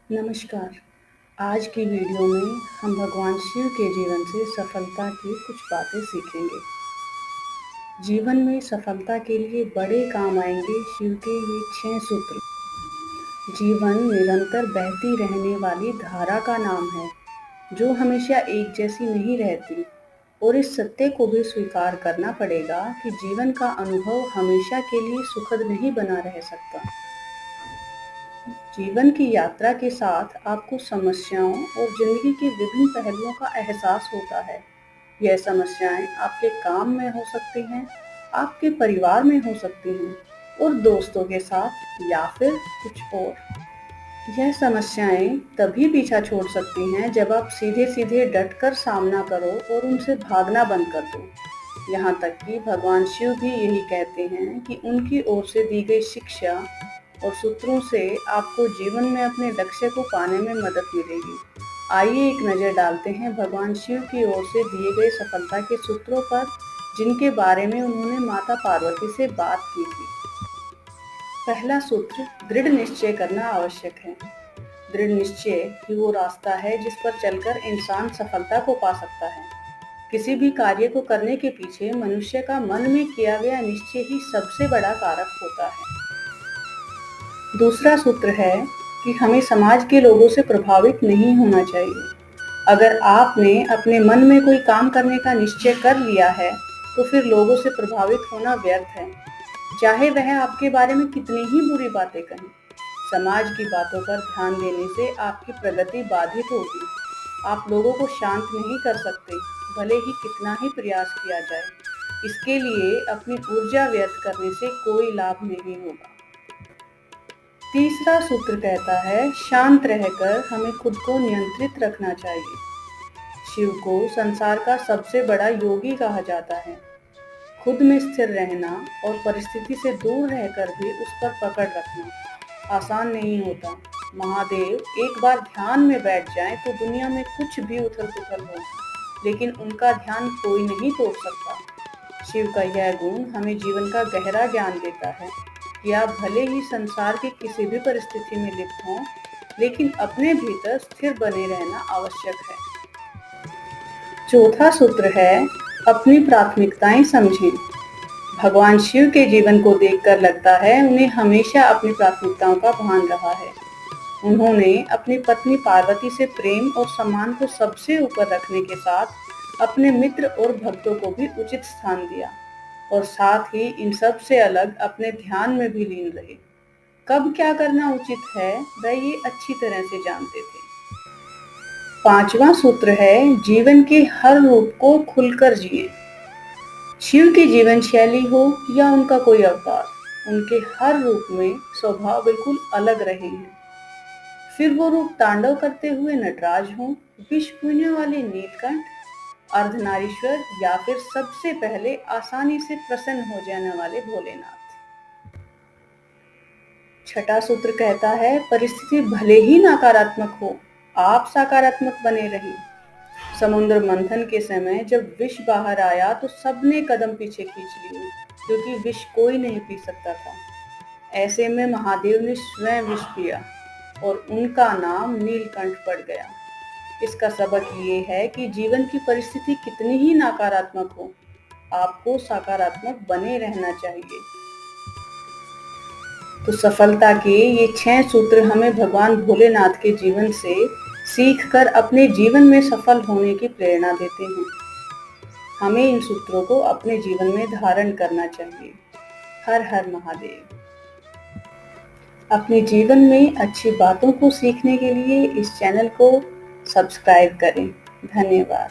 नमस्कार। आज की वीडियो में हम भगवान शिव के जीवन से सफलता की कुछ बातें सीखेंगे। जीवन में सफलता के लिए बड़े काम आएंगे शिव के ये 6 सूत्र। जीवन निरंतर बहती रहने वाली धारा का नाम है, जो हमेशा एक जैसी नहीं रहती, और इस सत्य को भी स्वीकार करना पड़ेगा कि जीवन का अनुभव हमेशा के लिए सुखद नहीं बना रह सकता। जीवन की यात्रा के साथ आपको समस्याओं और जिंदगी के विभिन्न पहलुओं का एहसास होता है। यह समस्याएं आपके काम में हो सकती हैं, आपके परिवार में हो सकती हैं, और दोस्तों के साथ, या फिर कुछ और। यह समस्याएं तभी पीछा छोड़ सकती हैं जब आप सीधे सीधे डटकर सामना करो और उनसे भागना बंद कर दो। यहाँ तक कि भगवान शिव भी यही कहते हैं कि उनकी ओर से दी गई शिक्षा और सूत्रों से आपको जीवन में अपने लक्ष्य को पाने में मदद मिलेगी। आइए एक नज़र डालते हैं भगवान शिव की ओर से दिए गए सफलता के सूत्रों पर, जिनके बारे में उन्होंने माता पार्वती से बात की थी। पहला सूत्र, दृढ़ निश्चय करना आवश्यक है। दृढ़ निश्चय ही वो रास्ता है जिस पर चलकर इंसान सफलता को पा सकता है। किसी भी कार्य को करने के पीछे मनुष्य का मन में किया गया निश्चय ही सबसे बड़ा कारक होता है। दूसरा सूत्र है कि हमें समाज के लोगों से प्रभावित नहीं होना चाहिए। अगर आपने अपने मन में कोई काम करने का निश्चय कर लिया है, तो फिर लोगों से प्रभावित होना व्यर्थ है, चाहे वह आपके बारे में कितनी ही बुरी बातें कहें। समाज की बातों पर ध्यान देने से आपकी प्रगति बाधित होगी। आप लोगों को शांत नहीं कर सकते, भले ही कितना ही प्रयास किया जाए। इसके लिए अपनी ऊर्जा व्यर्थ करने से कोई लाभ नहीं होगा। तीसरा सूत्र कहता है, शांत रहकर हमें खुद को नियंत्रित रखना चाहिए। शिव को संसार का सबसे बड़ा योगी कहा जाता है। खुद में स्थिर रहना और परिस्थिति से दूर रहकर भी उस पर पकड़ रखना आसान नहीं होता। महादेव एक बार ध्यान में बैठ जाएं तो दुनिया में कुछ भी उथल पुथल हो, लेकिन उनका ध्यान कोई नहीं तोड़ सकता। शिव का यह गुण हमें जीवन का गहरा ज्ञान देता है कि आप भले ही संसार की किसी भी परिस्थिति में लिप्त हों, लेकिन अपने भीतर स्थिर बने रहना आवश्यक है। चौथा सूत्र है, अपनी प्राथमिकताएं समझें। भगवान शिव के जीवन को देखकर लगता है उन्हें हमेशा अपनी प्राथमिकताओं का भान रहा है। उन्होंने अपनी पत्नी पार्वती से प्रेम और सम्मान को सबसे ऊपर रखने के साथ अपने मित्र और भक्तों को भी उचित स्थान दिया, और साथ ही इन सब से अलग अपने ध्यान में भी लीन रहे। कब क्या करना उचित है वह ये अच्छी तरह से जानते थे। पांचवा सूत्र है, जीवन के हर रूप को खुलकर जिए। शिव की जीवन शैली हो या उनका कोई अवतार, उनके हर रूप में स्वभाव बिल्कुल अलग रहे हैं। फिर वो रूप तांडव करते हुए नटराज हों, विष पीने वाले नीलकंठ, अर्धनारीश्वर, या फिर सबसे पहले आसानी से प्रसन्न हो जाने वाले भोलेनाथ। छठा सूत्र कहता है, परिस्थिति भले ही नकारात्मक हो, आप सकारात्मक बने रहें। समुद्र मंथन के समय जब विष बाहर आया तो सबने कदम पीछे खींच लिए, क्योंकि विष कोई नहीं पी सकता था। ऐसे में महादेव ने स्वयं विष पिया और उनका नाम नीलकंठ पड़ गया। इसका सबक ये है कि जीवन की परिस्थिति कितनी ही नकारात्मक हो, आपको सकारात्मक बने रहना चाहिए। तो सफलता के ये 6 सूत्र हमें भगवान भोलेनाथ के जीवन से सीखकर अपने जीवन में सफल होने की प्रेरणा देते हैं। हमें इन सूत्रों को अपने जीवन में धारण करना चाहिए। हर हर महादेव। अपने जीवन में अच्छी बातों को सीखने के लिए इस चैनल को सब्सक्राइब करें। धन्यवाद।